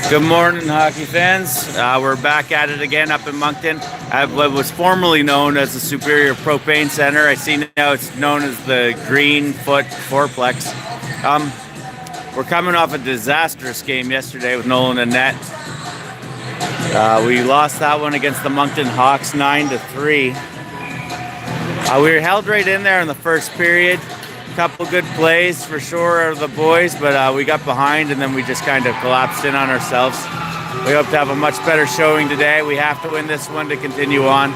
Good morning, hockey fans. We're back at it again up in Moncton at what was formerly known as the Superior Propane Center. I see now it's known as the Greenfoot Fourplex. We're coming off a disastrous game yesterday with Nolan and net. We lost that one against the Moncton Hawks 9-3. We were held right in there in the first period. Couple good plays for sure out of the boys, but we got behind and then we just kind of collapsed in on ourselves. We hope to have a much better showing today. We have to win this one to continue on.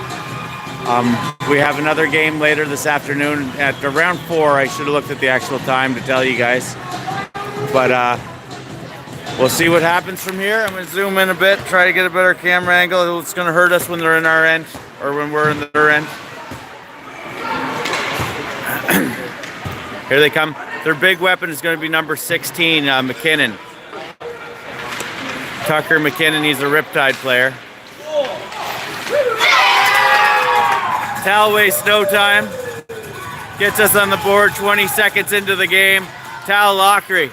We have another game later this afternoon at around 4. I should have looked at the actual time to tell you guys. But we'll see what happens from here. I'm going to zoom in a bit, try to get a better camera angle. It's going to hurt us when they're in our end or when we're in their end. Here they come. Their big weapon is going to be number 16, McKinnon. Tucker McKinnon, he's a Riptide player. Tal wastes no time. Gets us on the board 20 seconds into the game. Tal Lockery.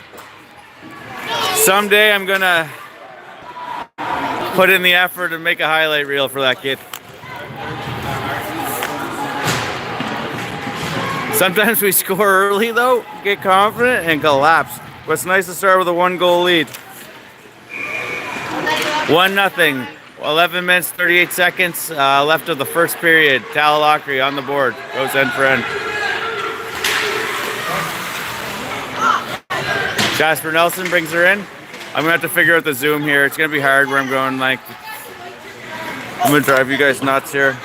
Someday I'm going to put in the effort and make a highlight reel for that kid. Sometimes we score early though, get confident, and collapse. But it's nice to start with a 1-goal lead. 1-0. 11 minutes, 38 seconds left of the first period. Tal Lockery on the board. Goes end for end. Jasper Nelson brings her in. I'm going to have to figure out the zoom here. It's going to be hard where I'm going like... I'm going to drive you guys nuts here.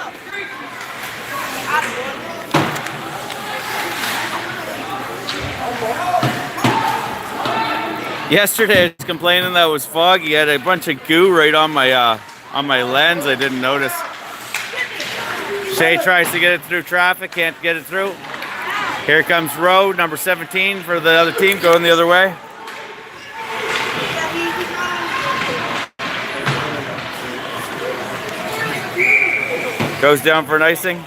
Yesterday I was complaining that it was foggy. I had a bunch of goo right on my lens. I didn't notice. Shay tries to get it through traffic, can't get it through. Here comes Rowe, number 17 for the other team, going the other way. Goes down for an icing.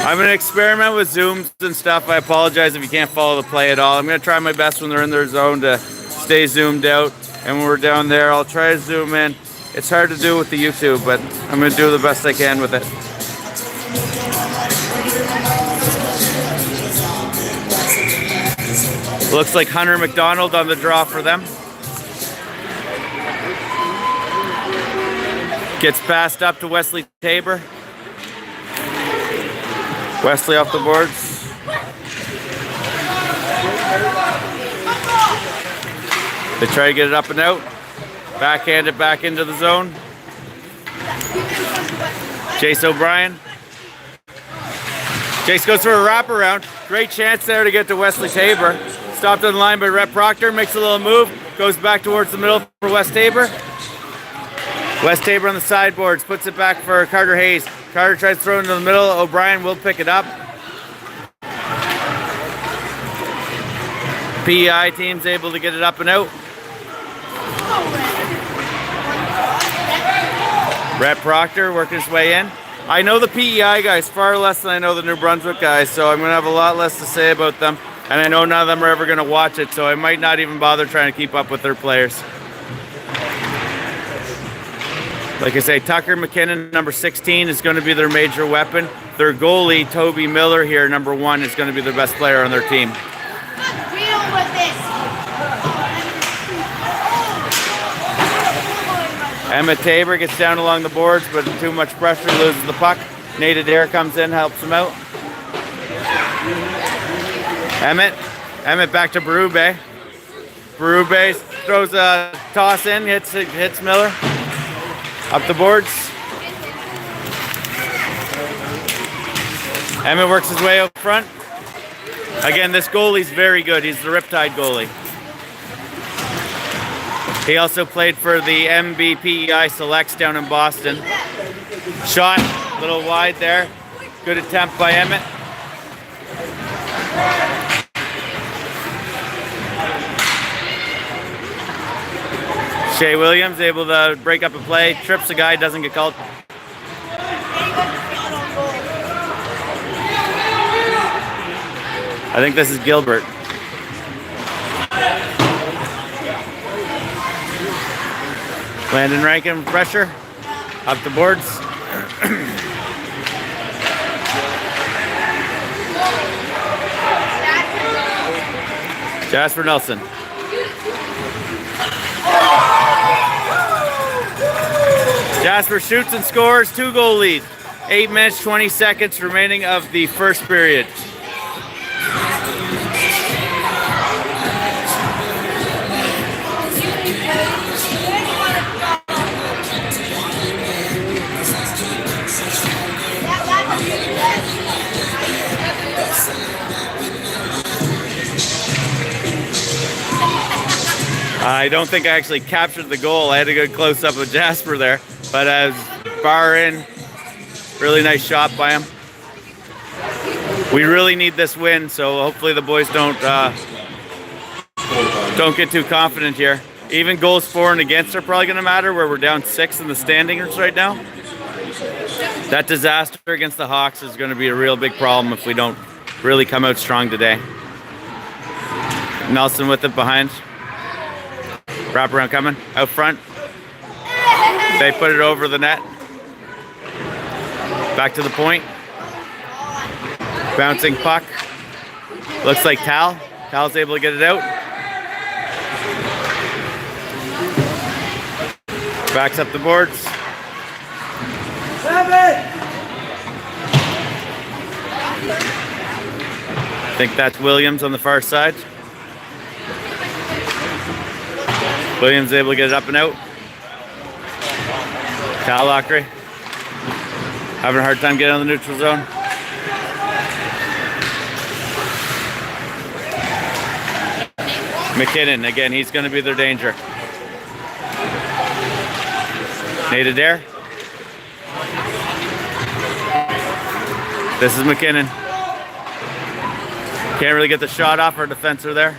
I'm going to experiment with zooms and stuff. I apologize if you can't follow the play at all. I'm going to try my best when they're in their zone to stay zoomed out. And when we're down there, I'll try to zoom in. It's hard to do with the YouTube, but I'm going to do the best I can with it. Looks like Hunter McDonald on the draw for them. Gets passed up to Wesley Tabor. Wesley off the boards. They try to get it up and out. Backhand it back into the zone. Jace O'Brien. Jace goes for a wraparound. Great chance there to get to Wesley Tabor. Stopped on the line by Rhett Proctor. Makes a little move. Goes back towards the middle for West Tabor. West Tabor on the sideboards. Puts it back for Carter Hayes. Carter tries to throw it into the middle. O'Brien will pick it up. PEI team's able to get it up and out. Rhett Proctor working his way in. I know the PEI guys far less than I know the New Brunswick guys, so I'm going to have a lot less to say about them. And I know none of them are ever going to watch it, so I might not even bother trying to keep up with their players. Like I say, Tucker McKinnon, number 16, is going to be their major weapon. Their goalie, Toby Miller here, number 1, is going to be their best player on their team. Emmett Tabor gets down along the boards, but too much pressure, loses the puck. Nate Adair comes in, helps him out. Emmett back to Berube. Berube throws a toss in, hits Miller. Up the boards. Emmett works his way up front. Again, this goalie's very good. He's the Riptide goalie. He also played for the MBPEI Selects down in Boston. Shot a little wide there. Good attempt by Emmett. Shea Williams able to break up a play, trips a guy, doesn't get called. I think this is Gilbert. Landon Rankin pressure. Up the boards. Jasper Nelson. Jasper shoots and scores, 2-goal lead. 8 minutes, 20 seconds remaining of the first period. I don't think I actually captured the goal. I had a good close-up of Jasper there, but as bar in, really nice shot by him. We really need this win, so hopefully the boys don't get too confident here. Even goals for and against are probably going to matter, where we're down 6 in the standings right now. That disaster against the Hawks is going to be a real big problem if we don't really come out strong today. Nelson with it behind. Wraparound coming, out front. They put it over the net. Back to the point. Bouncing puck. Looks like Tal. Tal's able to get it out. Backs up the boards. I think that's Williams on the far side. Williams able to get it up and out. Cal Lockery having a hard time getting on the neutral zone. McKinnon, again, he's going to be their danger. Nate Adair. This is McKinnon. Can't really get the shot off our defenseman there.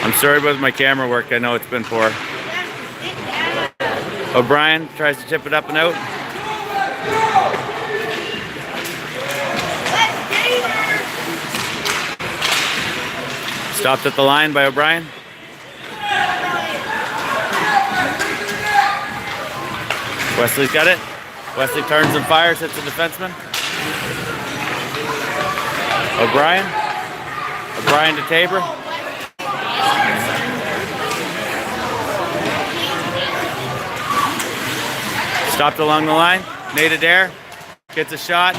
I'm sorry about my camera work. I know it's been poor. O'Brien tries to chip it up and out. Stopped at the line by O'Brien. Wesley's got it. Wesley turns and fires, hits the defenseman. O'Brien. O'Brien to Tabor. Stopped along the line. Nate Adair gets a shot.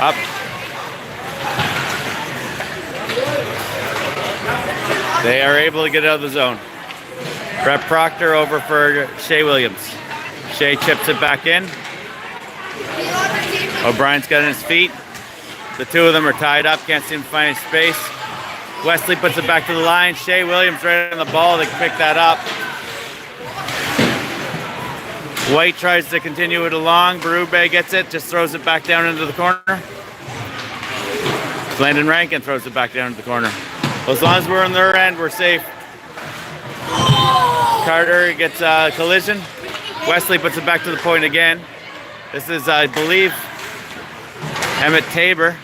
Up. They are able to get out of the zone. Brett Proctor over for Shea Williams. Shea chips it back in. O'Brien's got it in his feet. The two of them are tied up, can't seem to find any space. Wesley puts it back to the line. Shea Williams right on the ball to pick that up. White tries to continue it along. Berube gets it, just throws it back down into the corner. Landon Rankin throws it back down into the corner. Well, as long as we're on their end, we're safe. Carter gets a collision. Wesley puts it back to the point again. This is, I believe, Emmett Tabor.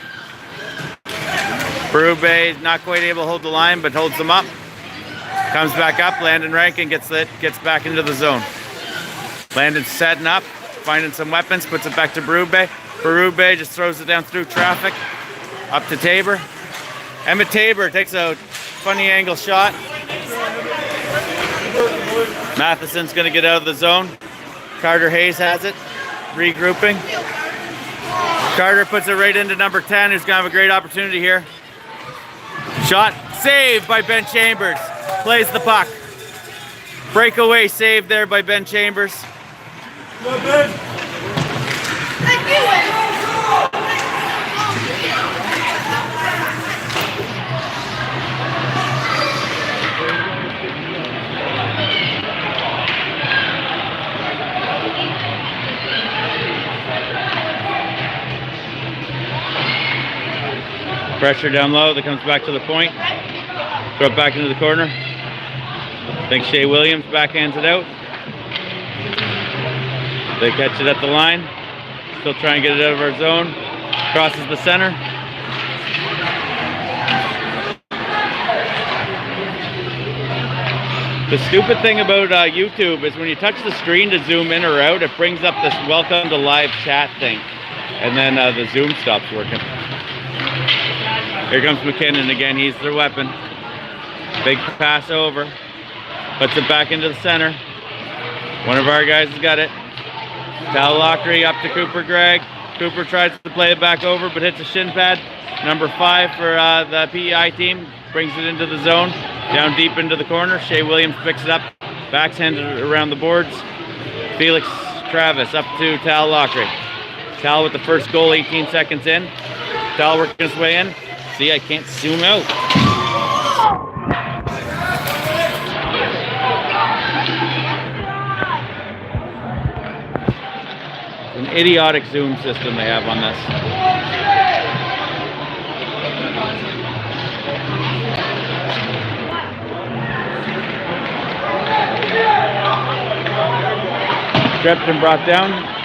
Berube not quite able to hold the line, but holds them up. Comes back up. Landon Rankin gets back into the zone. Landon's setting up, finding some weapons, puts it back to Berube. Berube just throws it down through traffic. Up to Tabor. Emmett Tabor takes a funny angle shot. Matheson's going to get out of the zone. Carter Hayes has it. Regrouping. Carter puts it right into number 10, who's going to have a great opportunity here. Shot saved by Ben Chambers. Plays the puck. Breakaway save there by Ben Chambers. Pressure down low, that comes back to the point. Throw it back into the corner. I think Shea Williams backhands it out. They catch it at the line. Still trying to get it out of our zone. Crosses the center. The stupid thing about YouTube is when you touch the screen to zoom in or out, it brings up this welcome to live chat thing. And then the zoom stops working. Here comes McKinnon again. He's their weapon. Big pass over. Puts it back into the center. One of our guys has got it. Tal Lockery up to Cooper Gregg. Cooper tries to play it back over, but hits a shin pad. Number 5 for the PEI team. Brings it into the zone. Down deep into the corner. Shea Williams picks it up. Backhands it around the boards. Felix Travis up to Tal Lockery. Tal with the first goal 18 seconds in. Tal working his way in. See, I can't zoom out. It's an idiotic zoom system they have on this. Stripped and brought down.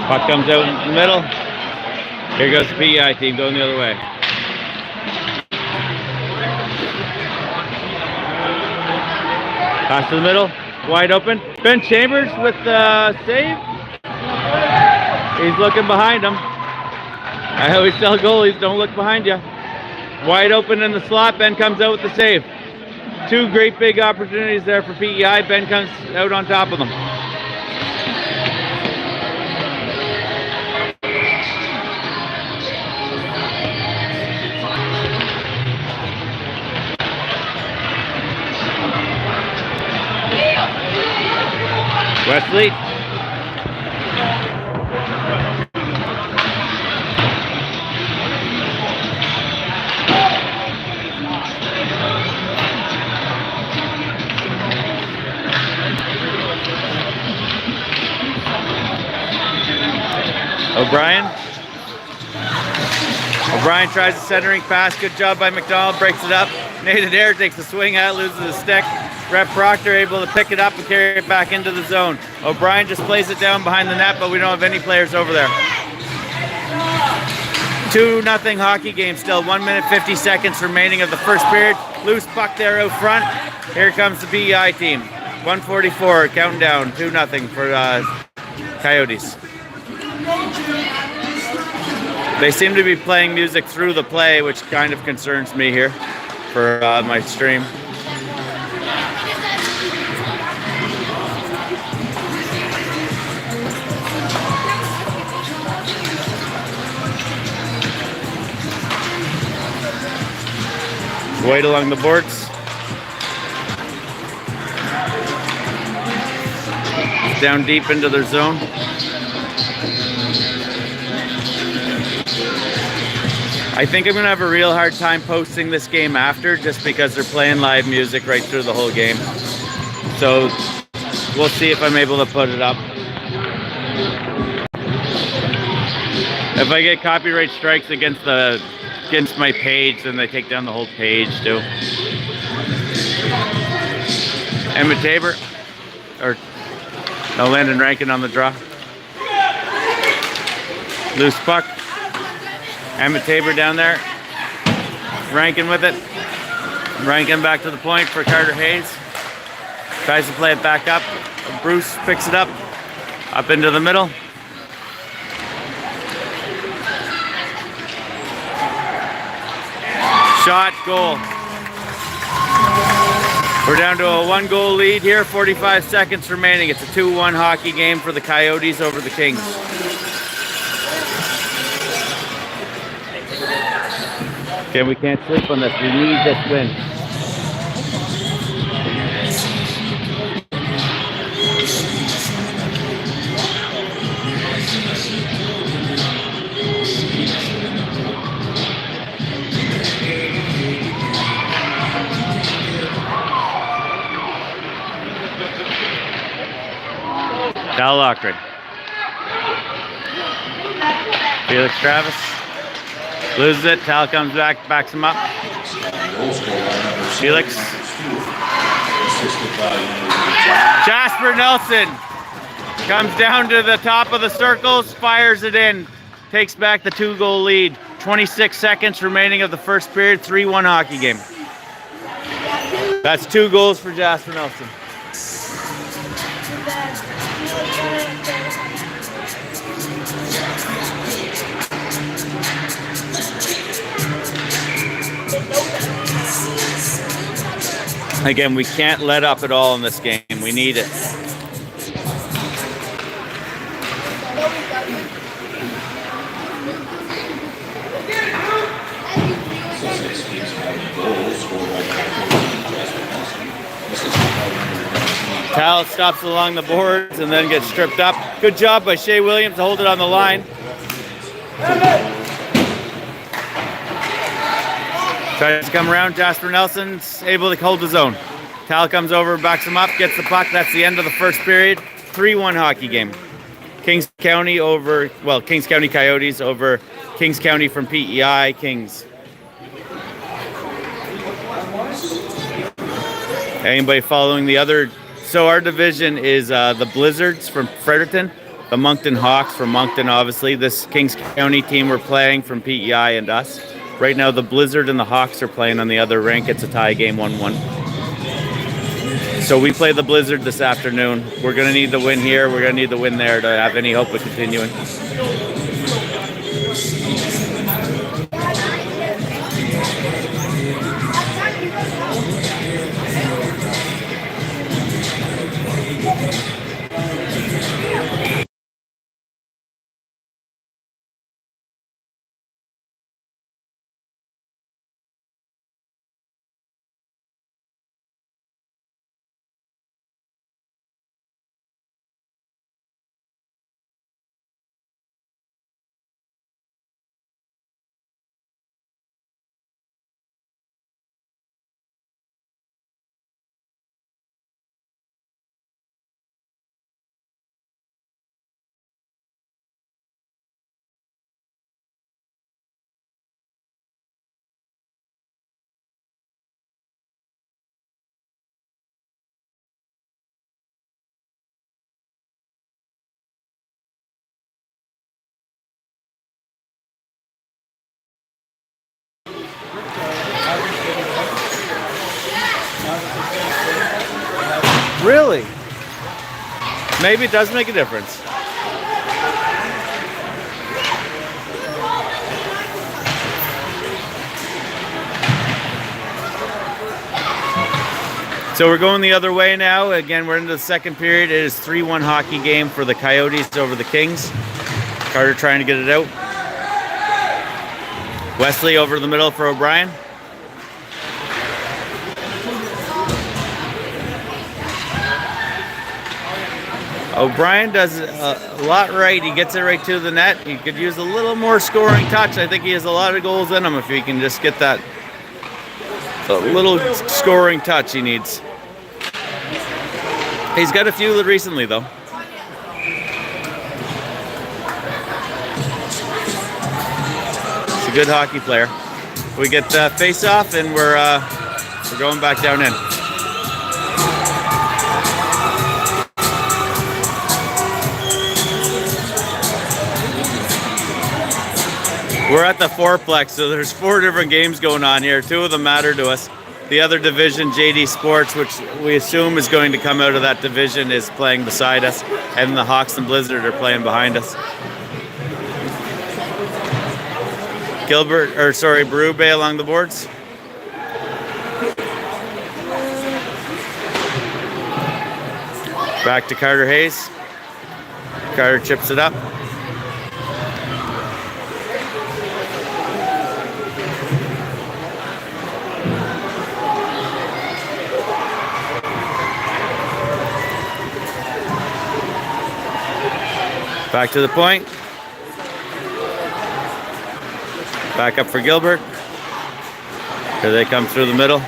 Puck comes out in the middle. Here goes the PEI team going the other way. Pass to the middle, wide open. Ben Chambers with the save. He's looking behind him. I always tell goalies, don't look behind you. Wide open in the slot, Ben comes out with the save. 2 great big opportunities there for PEI. Ben comes out on top of them. Wesley. O'Brien tries a centering pass. Good job by McDonald. Breaks it up. Nathan Adair takes a swing at it, loses the stick. Brett Proctor able to pick it up and carry it back into the zone. O'Brien just plays it down behind the net, but we don't have any players over there. 2-0 hockey game still. 1 minute 50 seconds remaining of the first period. Loose puck there out front. Here comes the PEI team. 1:44 counting down. 2-0 for Coyotes. They seem to be playing music through the play, which kind of concerns me here for my stream. Wade along the boards. Down deep into their zone. I think I'm going to have a real hard time posting this game after, just because they're playing live music right through the whole game. So we'll see if I'm able to put it up. If I get copyright strikes against my page, then they take down the whole page too. Emma Tabor, or no, Landon Rankin on the draw. Loose puck. Emma Tabor down there. Rankin with it. Rankin back to the point for Carter Hayes. Tries to play it back up. Bruce picks it up. Up into the middle. Shot, goal. We're down to a 1-goal lead here, 45 seconds remaining. It's a 2-1 hockey game for the Coyotes over the Kings. Okay, we can't sleep on this. We need this win. Tal Lockery. Felix Travis loses it. Tal comes back, backs him up. Felix. Jasper Nelson comes down to the top of the circles, fires it in, takes back the 2-goal lead. 26 seconds remaining of the first period, 3-1 hockey game. That's 2 goals for Jasper Nelson. Again, we can't let up at all in this game. We need it. Tal stops along the boards and then gets stripped up. Good job by Shea Williams to hold it on the line. Tries to come around. Jasper Nelson's able to hold his own. Tal comes over, backs him up, gets the puck. That's the end of the first period. 3-1 hockey game. Kings County Coyotes over Kings County from PEI Kings. Anybody following the other? So our division is the Blizzards from Fredericton, the Moncton Hawks from Moncton, obviously. This Kings County team we're playing from PEI and us. Right now, the Blizzard and the Hawks are playing on the other rink. It's a tie game, 1-1. So we play the Blizzard this afternoon. We're going to need the win here. We're going to need the win there to have any hope of continuing. Really? Maybe it does make a difference. So we're going the other way now. Again, we're into the second period. It is 3-1 hockey game for the Coyotes over the Kings. Carter trying to get it out. Wesley over the middle for O'Brien. O'Brien does a lot right. He gets it right to the net. He could use a little more scoring touch. I think he has a lot of goals in him if he can just get that little scoring touch he needs. He's got a few recently, though. He's a good hockey player. We get the face-off, and we're going back down in. We're at the fourplex, so there's 4 different games going on here. 2 of them matter to us. The other division, JD Sports, which we assume is going to come out of that division, is playing beside us, and the Hawks and Blizzard are playing behind us. Berube along the boards. Back to Carter Hayes. Carter chips it up. Back to the point. Back up for Gilbert. Here they come through the middle.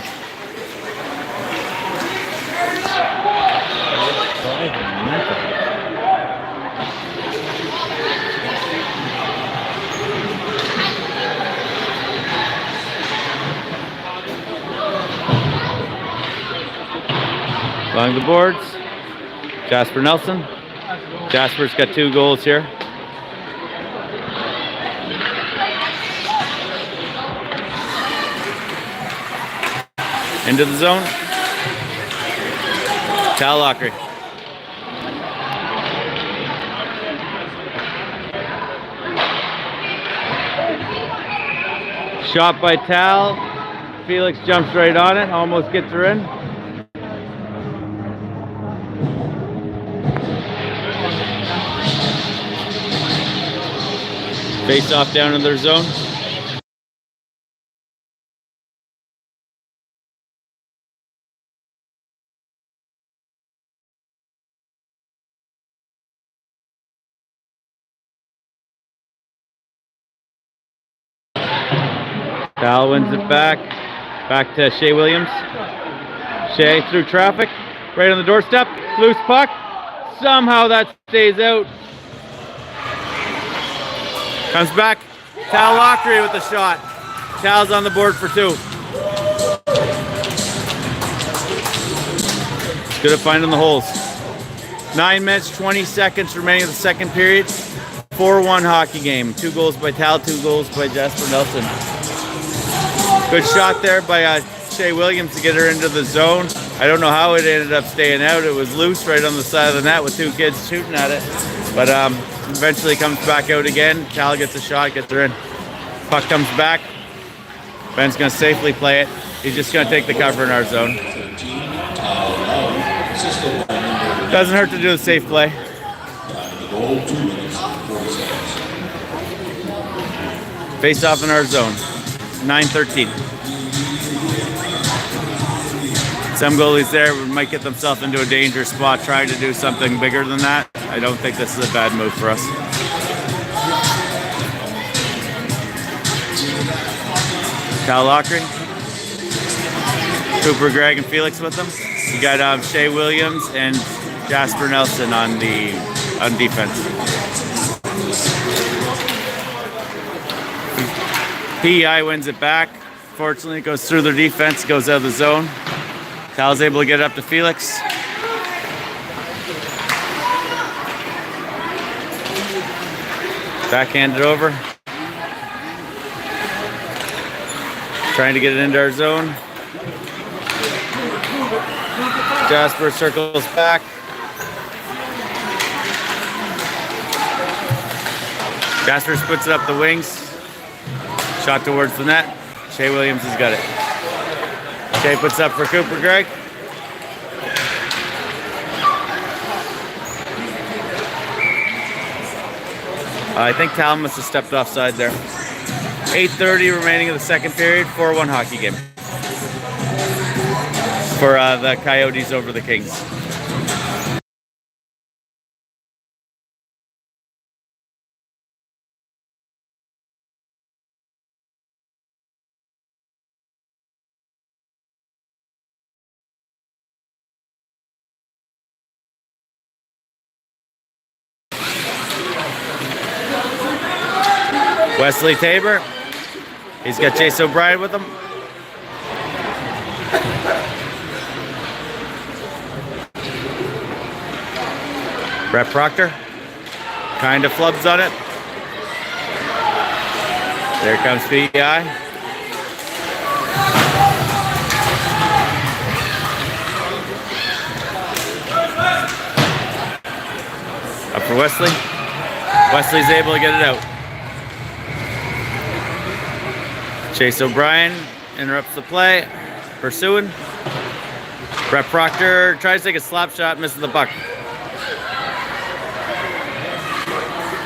Along the boards, Jasper Nelson. Jasper's got 2 goals here. Into the zone. Tal Lockery. Shot by Tal. Felix jumps right on it, almost gets her in. Face off down in their zone. Tal wins it back to Shea Williams. Shea through traffic, right on the doorstep, loose puck. Somehow that stays out. Comes back, Tal Lockery with the shot. Tal's on the board for 2. Good at finding the holes. 9 minutes, 20 seconds remaining of the second period. 4-1 hockey game. 2 goals by Tal, 2 goals by Jasper Nelson. Good shot there by Shea Williams to get her into the zone. I don't know how it ended up staying out. It was loose right on the side of the net with 2 kids shooting at it. But eventually comes back out again. Tal gets a shot, gets her in. Puck comes back. Ben's going to safely play it. He's just going to take the cover in our zone. Doesn't hurt to do a safe play. Face off in our zone. 9-13. Some goalies there might get themselves into a dangerous spot trying to do something bigger than that. I don't think this is a bad move for us. Tal Lockery. Cooper, Greg, and Felix with them. You got Shea Williams and Jasper Nelson on defense. PEI wins it back. Fortunately, it goes through their defense, goes out of the zone. Tal's able to get it up to Felix. Backhand it over. Trying to get it into our zone. Jasper circles back. Jasper puts it up the wings. Shot towards the net. Shea Williams has got it. Shea puts up for Cooper Greg. I think Tal must have stepped offside there. 8:30 remaining of the second period. 4-1 hockey game for the Coyotes over the Kings. Wesley Tabor. He's got Chase O'Brien with him. Brett Proctor. Kind of flubs on it. There comes PEI. Up for Wesley. Wesley's able to get it out. Chase O'Brien interrupts the play. Pursuing. Brett Proctor tries to take a slap shot, misses the puck.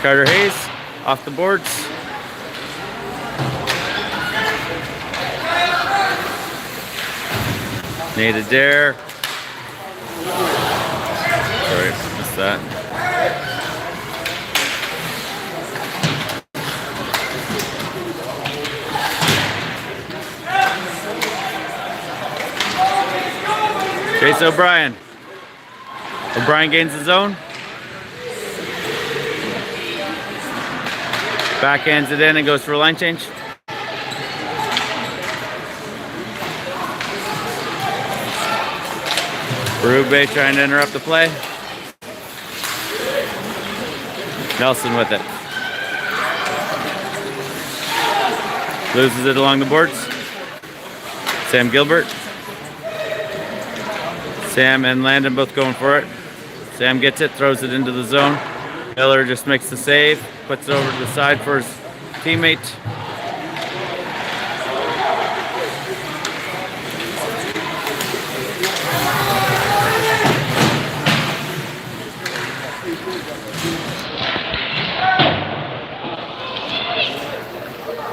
Carter Hayes off the boards. Nate Adair. Sorry, missed that. Chase O'Brien. O'Brien gains the zone. Backhands it in and goes for a line change. Berube trying to interrupt the play. Nelson with it. Loses it along the boards. Sam Gilbert. Sam and Landon both going for it. Sam gets it, throws it into the zone. Miller just makes the save, puts it over to the side for his teammate.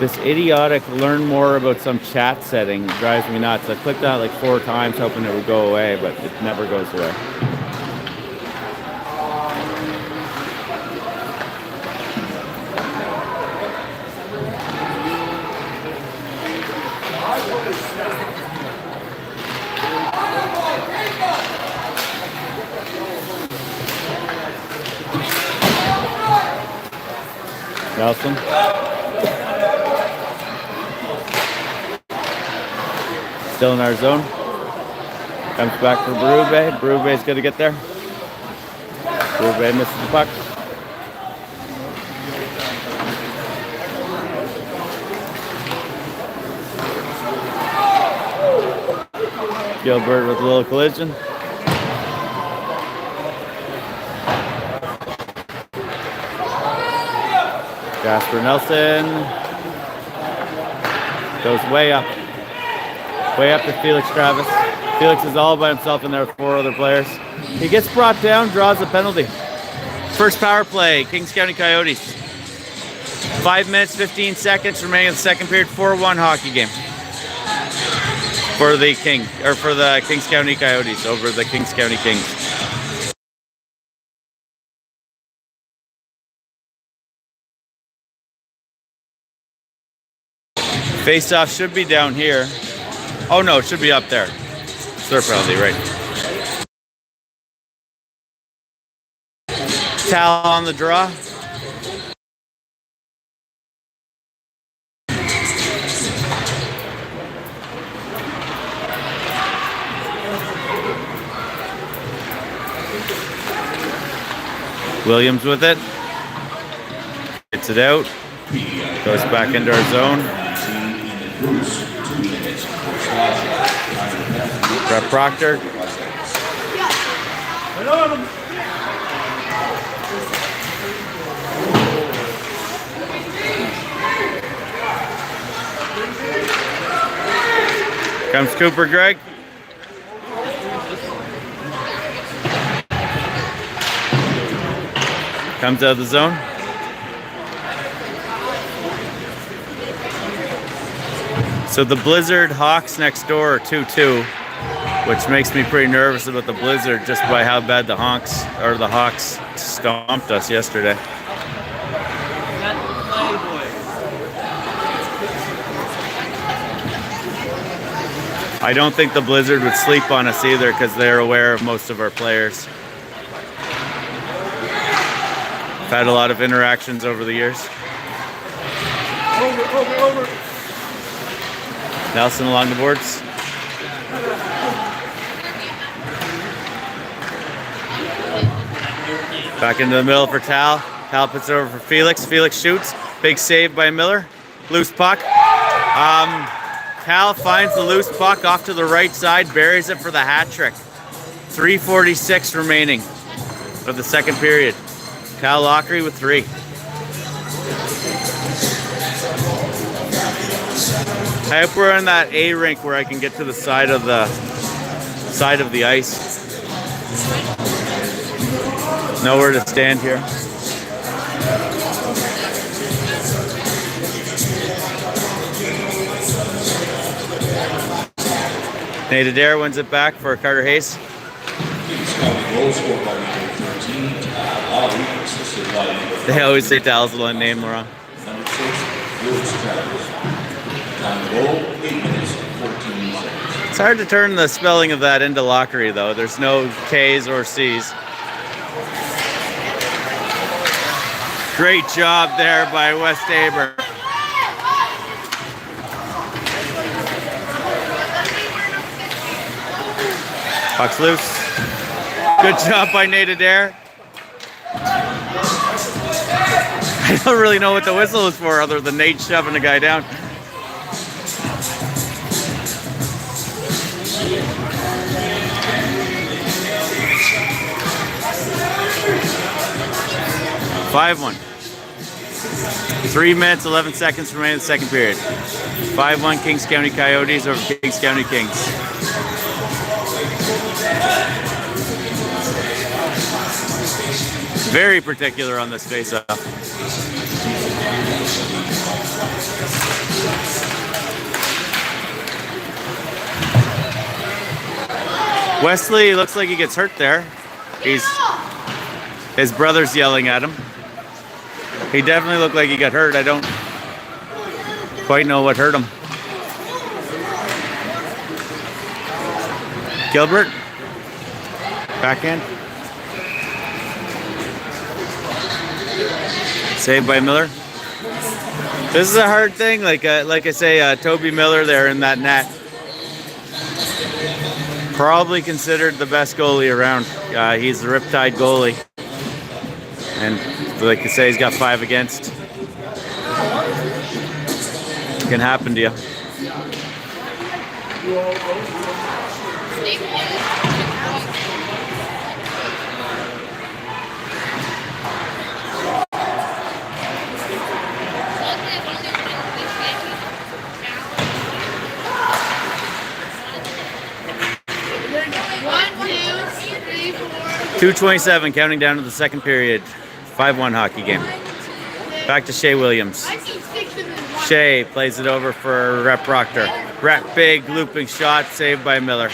This idiotic learn more about some chat setting drives me nuts. I clicked on it like 4 times hoping it would go away, but it never goes away. Nelson. Still in our zone. Comes back for Berube. Berube's going to get there. Berube misses the puck. Gilbert with a little collision. Jasper Nelson goes way up. Way up to Felix Travis. Felix is all by himself in there with 4 other players. He gets brought down, draws a penalty. First power play, Kings County Coyotes. 5 minutes, 15 seconds remaining in the second period, 4-1 hockey game. For the Kings County Coyotes over the Kings County Kings. Face-off should be down here. Oh no, it should be up there. Third penalty, right. Tal on the draw. Williams with it. Gets it out. Goes back into our zone. Brett Proctor. Comes Cooper Gregg. Comes out of the zone. So the Blizzard Hawks next door are 2-2, which makes me pretty nervous about the Blizzard just by how bad the Hawks stomped us yesterday. I don't think the Blizzard would sleep on us either because they're aware of most of our players. I've had a lot of interactions over the years. Over. Nelson along the boards. Back into the middle for Tal. Tal puts it over for Felix. Felix shoots. Big save by Miller. Loose puck. Tal finds the loose puck off to the right side, buries it for the hat trick. 3:46 remaining of the second period. Tal Lockery with 3. I hope we're in that A rink where I can get to the side of the ice. Nowhere to stand here. Nate Adair wins it back for Carter Hayes. They always say Tal's the one named wrong. It's hard to turn the spelling of that into Lockery, though. There's no K's or C's. Great job there by West Aber. Puck's loose. Good job by Nate Adair. I don't really know what the whistle is for other than Nate shoving the guy down. (5-1). 3 minutes, 11 seconds remaining in the second period. 5-1 Kings County Coyotes over Kings County Kings. Very particular on this face-off. Wesley looks like he gets hurt there. His brother's yelling at him. He definitely looked like he got hurt. I don't quite know what hurt him. Gilbert. Backhand. Saved by Miller. This is a hard thing. Like I say, Toby Miller there in that net. Probably considered the best goalie around. He's the Riptide goalie. And like I say, he's got 5 against. It can happen to you. .227 counting down to the second period. 5-1 hockey game. Back to Shea Williams. Shea plays it over for Rep Proctor. Rep big looping shot saved by Miller.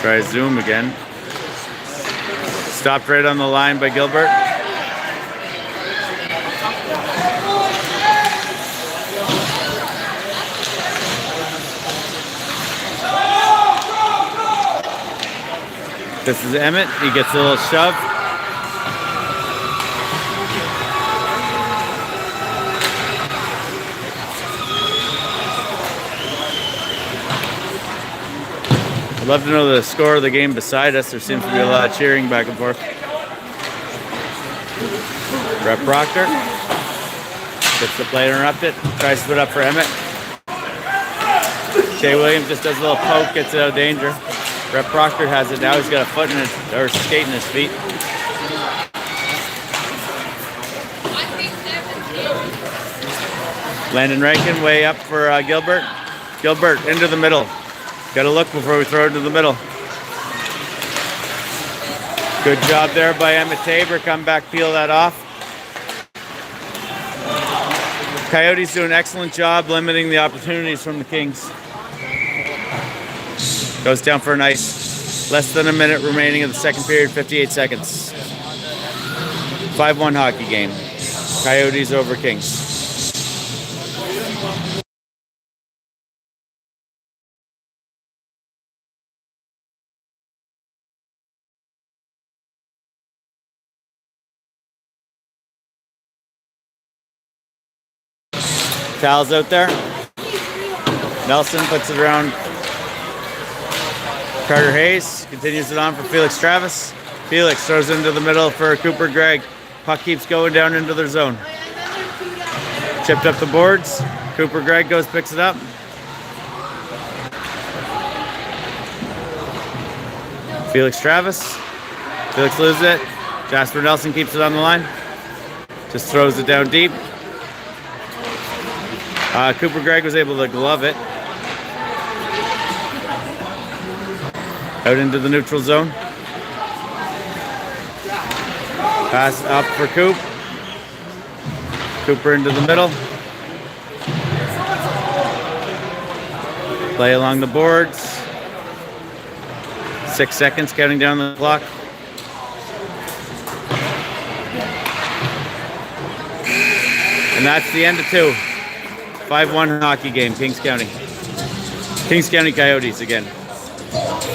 Try zoom again. Stopped right on the line by Gilbert. This is Emmett. He gets a little shove. I'd love to know the score of the game beside us. There seems to be a lot of cheering back and forth. Rep Proctor gets the play interrupted. Tries to put up for Emmett. Shea Williams just does a little poke, gets it out of danger. Rep Proctor has it now. He's got a foot in his, or skate in his feet. Landon Rankin way up for Gilbert. Gilbert into the middle. Got to look before we throw it to the middle. Good job there by Emmett Tabor. Come back, peel that off. Coyotes do an excellent job limiting the opportunities from the Kings. Goes down for an ice. Less than a minute remaining in the second period, 58 seconds. 5-1 hockey game. Coyotes over Kings. Towels out there. Nelson puts it around Carter Hayes, continues it on for Felix Travis. Felix throws into the middle for Cooper Gregg. Puck keeps going down into their zone. Chipped up the boards. Cooper Gregg goes, picks it up. Felix Travis. Felix loses it. Jasper Nelson keeps it on the line. Just throws it down deep. Cooper Gregg was able to glove it. Out into the neutral zone. Pass up for Coop. Cooper into the middle. Play along the boards. 6 seconds counting down the clock. And that's the end of 2. 5-1 hockey game, Kings County. Kings County Coyotes again.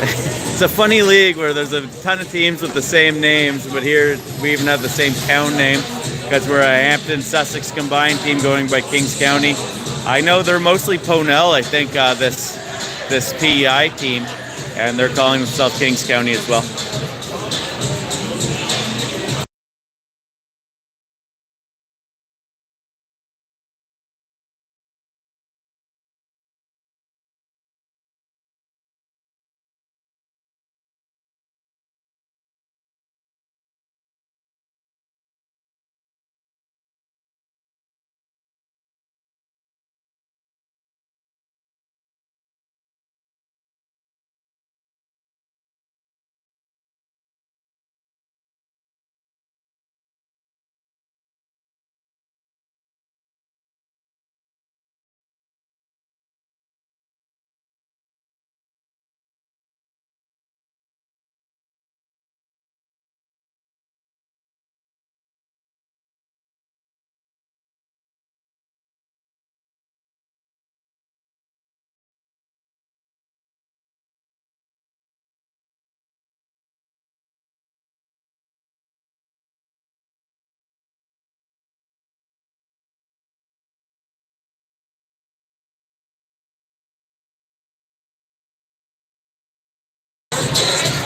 It's a funny league where there's a ton of teams with the same names, but here we even have the same town name because we're a Hampton Sussex combined team going by Kings County. I know they're mostly Ponell, I think, this PEI team, and they're calling themselves Kings County as well.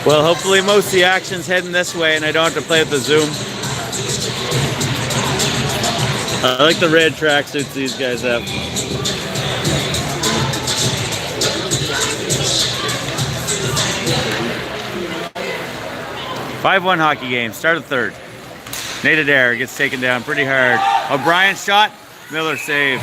Well, hopefully most of the action's heading this way and I don't have to play with the zoom. I like the red tracksuits these guys have. "5-1 hockey game, start of third. Nate Adair gets taken down pretty hard. O'Brien shot, Miller save.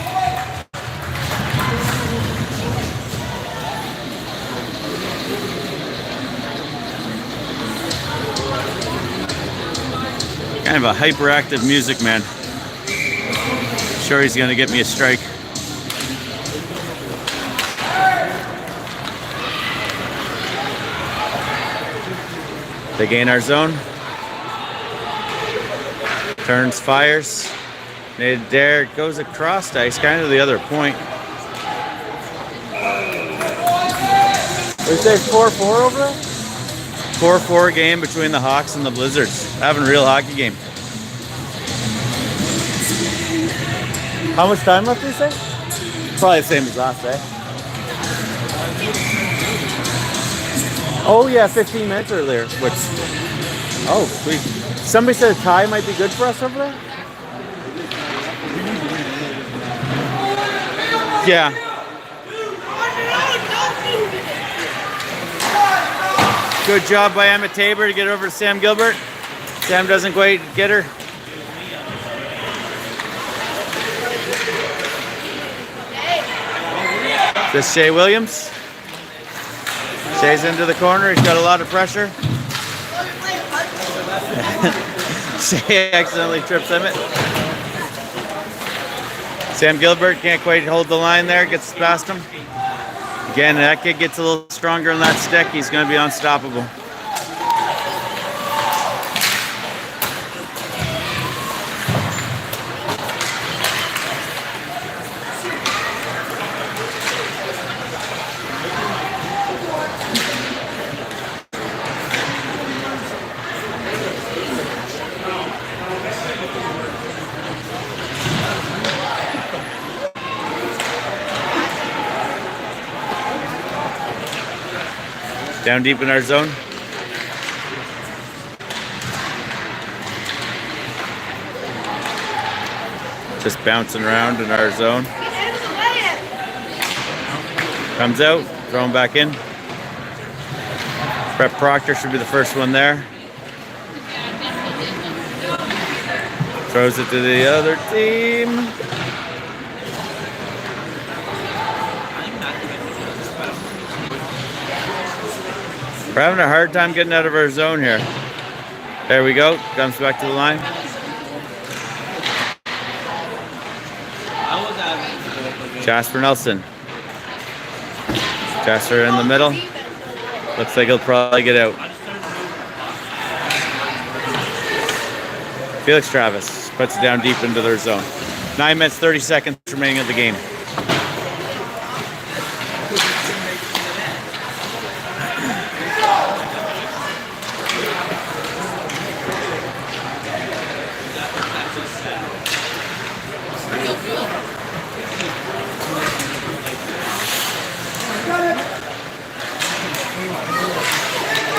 Kind of a hyperactive music man. Sure he's gonna get me a strike. They gain our zone. Turns, fires. Nate Adair goes across ice, kind of the other point. Is there 4-4 over there? 4-4 game between the Hawks and the Blizzards. Having a real hockey game. How much time left, do you say? Probably the same as last, eh? Oh yeah, 15 minutes earlier, which, oh sweet. Somebody said a tie might be good for us over there? Yeah. Good job by Emmett Tabor to get over to Sam Gilbert. Sam doesn't quite get her. This Shea Williams. Shea's into the corner. He's got a lot of pressure. Shea accidentally trips Emmett. Sam Gilbert can't quite hold the line there. Gets past him. Again, that kid gets a little stronger on that stick. He's going to be unstoppable. Down deep in our zone. Just bouncing around in our zone. Comes out, thrown back in. Brett Proctor should be the first one there. Throws it to the other team. We're having a hard time getting out of our zone here. There we go. Comes back to the line. Jasper Nelson. Jasper in the middle. Looks like he'll probably get out. Felix Travis puts it down deep into their zone. 9 minutes, 30 seconds remaining of the game.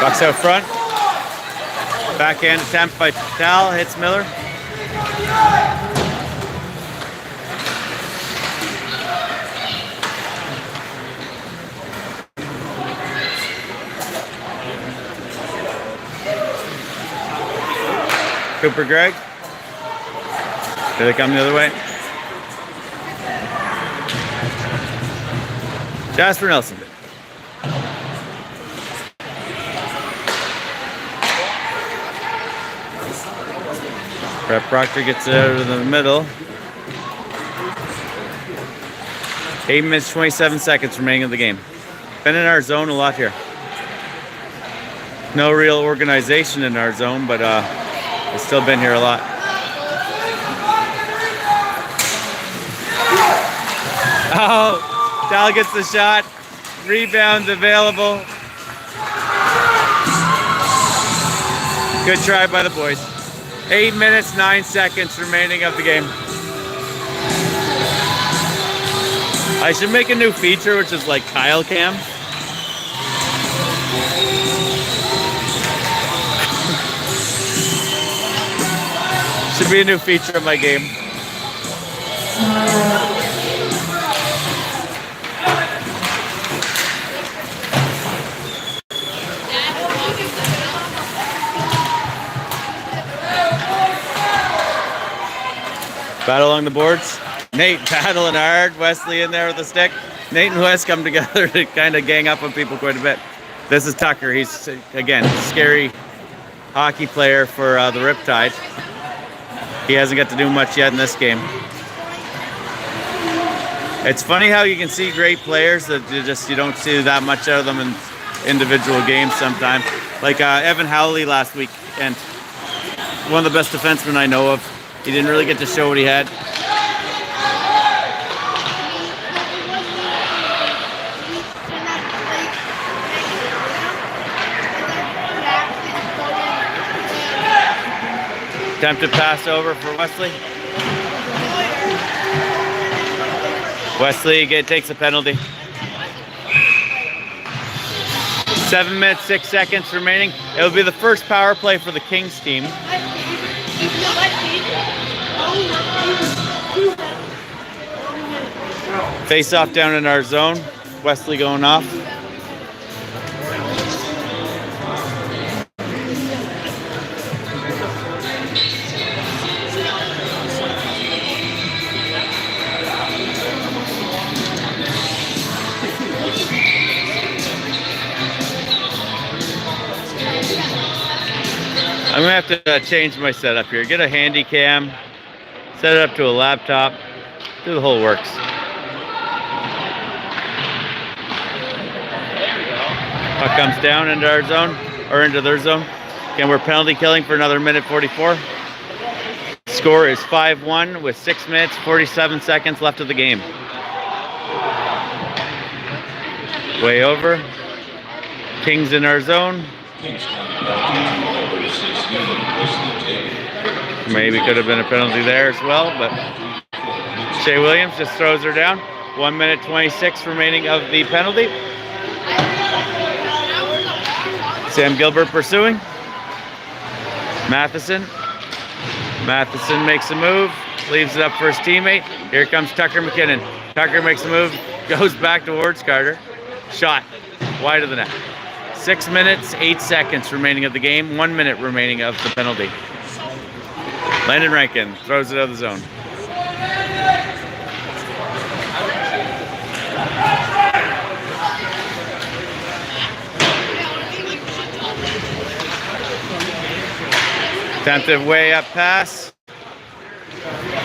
Bucks out front. Backhand attempt by Tal, hits Miller. Cooper Gregg. Here they come the other way. Jasper Nelson. Brett Proctor gets it out of the middle. 8 minutes, 27 seconds remaining of the game. Been in our zone a lot here. No real organization in our zone, but it's still been here a lot. Oh, Tal gets the shot. Rebound available. Good try by the boys. 8 minutes, 9 seconds remaining of the game. I should make a new feature, which is like Kyle Cam. Should be a new feature of my game. Battle along the boards. Nate battling hard. Wesley in there with the stick. Nate and Wes come together to kind of gang up on people quite a bit. This is Tucker. He's, again, scary hockey player for the Riptide. He hasn't got to do much yet in this game. It's funny how you can see great players that you don't see that much out of them in individual games sometimes. Like Evan Howley last week, and one of the best defensemen I know of. He didn't really get to show what he had. Attempted pass over for Wesley. Wesley takes a penalty. 7 minutes, 6 seconds remaining. It will be the first power play for the Kings team. Face off down in our zone. Wesley going off. I'm gonna have to change my setup here. Get a handy cam, set it up to a laptop, do the whole works. Puck comes down into our zone, or into their zone. Again, we're penalty killing for another minute 44. Score is 5-1 with 6 minutes, 47 seconds left of the game. Way over. Kings in our zone. Maybe could have been a penalty there as well, but Shea Williams just throws her down. 1 minute 26 remaining of the penalty. Sam Gilbert pursuing. Matheson. Matheson makes a move, leaves it up for his teammate. Here comes Tucker McKinnon. Tucker makes a move, goes back towards Carter. Shot wide of the net. 6 minutes, 8 seconds remaining of the game. 1 minute remaining of the penalty. Landon Rankin throws it out of the zone. Attempted way up pass.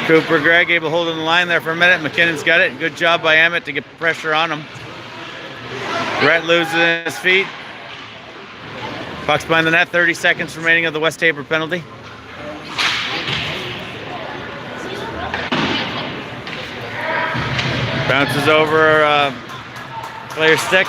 Cooper Gregg able to hold on the line there for a minute. McKinnon's got it. Good job by Emmett to get pressure on him. Brett loses his feet. Puck's behind the net. 30 seconds remaining of the West Tabor penalty. Bounces over player's stick.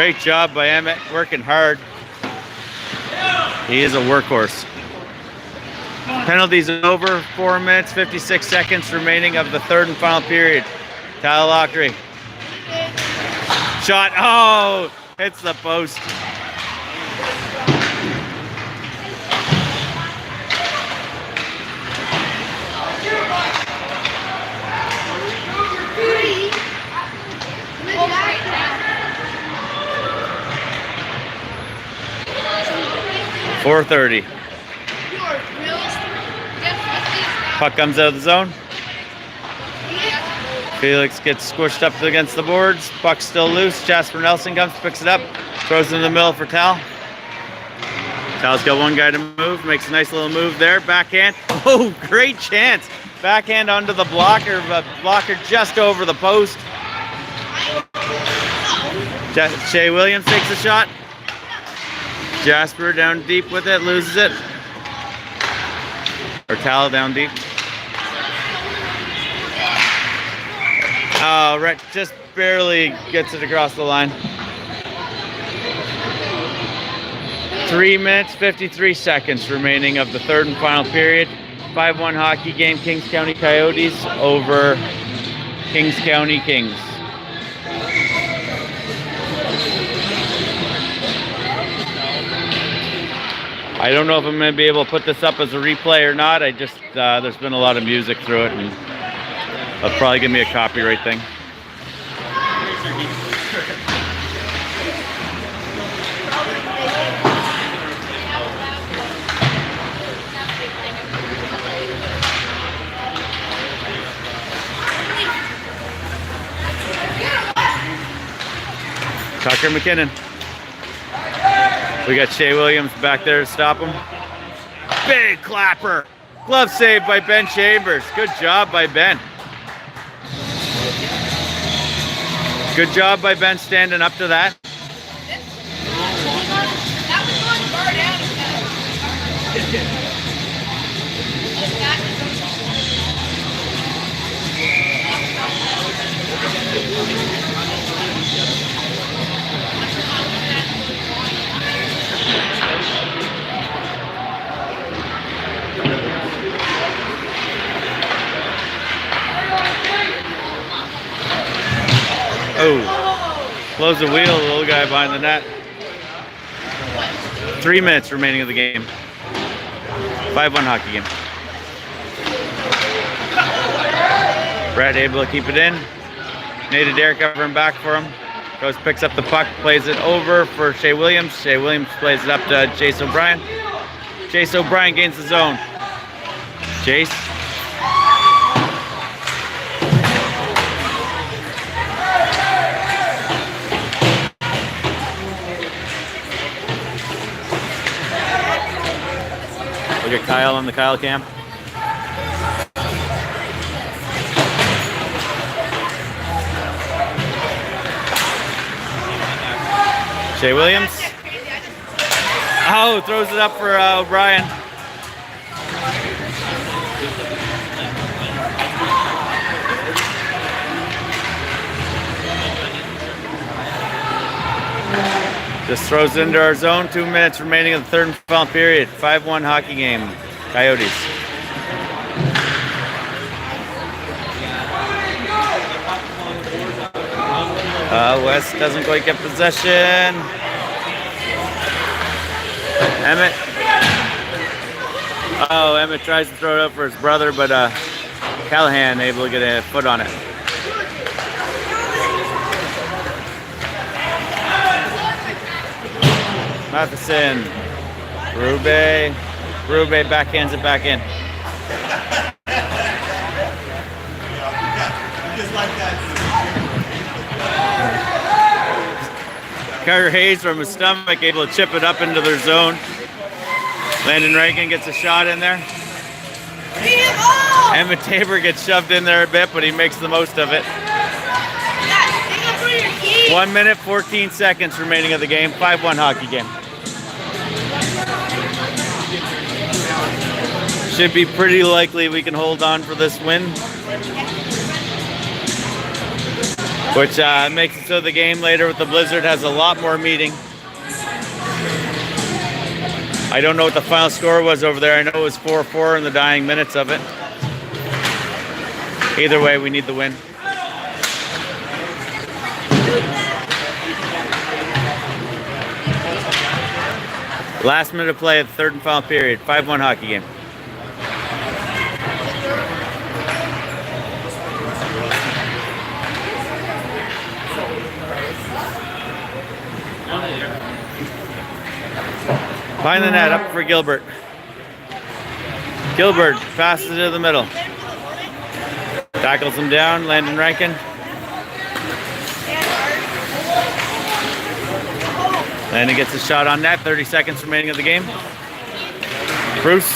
Great job by Emmett, working hard. He is a workhorse. Penalties over, 4 minutes, 56 seconds remaining of the third and final period. Kyle Lockery. Shot, oh, hits the post. .430. Puck comes out of the zone. Felix gets squished up against the boards. Puck's still loose. Jasper Nelson comes, picks it up, throws it in the middle for Tal. Tal's got one guy to move, makes a nice little move there. Backhand. Oh, great chance. Backhand onto the blocker, but blocker just over the post. Shea Williams takes a shot. Jasper down deep with it, loses it. Or Tal down deep. Oh, Rhett just barely gets it across the line. 3 minutes, 53 seconds remaining of the third and final period. 5-1 hockey game, Kings County Coyotes over Kings County Kings. I don't know if I'm going to be able to put this up as a replay or not. I just, there's been a lot of music through it, and that'll probably give me a copyright thing. Tucker McKinnon. We got Shea Williams back there to stop him. Big clapper. Glove save by Ben Chambers. Good job by Ben. Good job by Ben standing up to that. Oh, close the wheel, the little guy behind the net. 3 minutes remaining of the game. 5-1 hockey game. Brett able to keep it in. Nate Adair covering back for him. Goes, picks up the puck, plays it over for Shea Williams. Shea Williams plays it up to Jace O'Brien. Jace O'Brien gains the zone. Jace. Look at Kyle on the Kyle cam. Shea Williams. Oh, throws it up for O'Brien. Just throws it into our zone. 2 minutes remaining of the third and final period. 5-1 hockey game. Coyotes. West doesn't quite get possession. Emmett. Oh, Emmett tries to throw it up for his brother, but Callahan able to get a foot on it. Matheson. Rube backhands it back in. Carter Hayes from his stomach able to chip it up into their zone. Landon Reagan gets a shot in there. Emmett Tabor gets shoved in there a bit, but he makes the most of it. 1 minute, 14 seconds remaining of the game. 5-1 hockey game. Should be pretty likely we can hold on for this win. which makes it so the game later with the blizzard has a lot more meeting. I don't know what the final score was over there. I know it was 4-4 in the dying minutes of it. Either way, we need the win. Last minute of play of the third and final period. 5-1 hockey game. Behind the net, up for Gilbert. Gilbert passes it to the middle. Tackles him down, Landon Rankin. Landon gets a shot on net, 30 seconds remaining of the game. Bruce.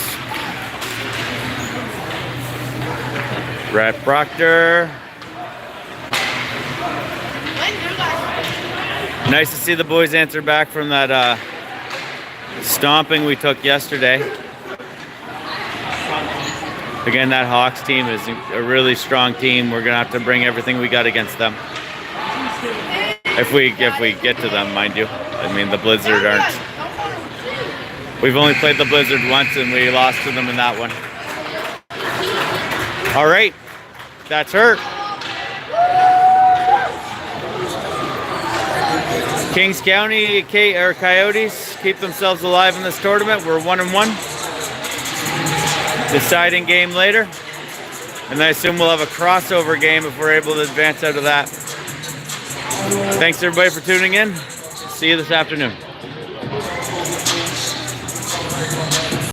Brett Proctor. Nice to see the boys answer back from that stomping we took yesterday. Again, that Hawks team is a really strong team. We're gonna have to bring everything we got against them. If we get to them, mind you. I mean, the Blizzard aren't. We've only played the Blizzard once and we lost to them in that one. All right, that's her. Kings County Coyotes keep themselves alive in this tournament. We're 1-1. Deciding game later. And I assume we'll have a crossover game if we're able to advance out of that. Thanks everybody for tuning in. See you this afternoon.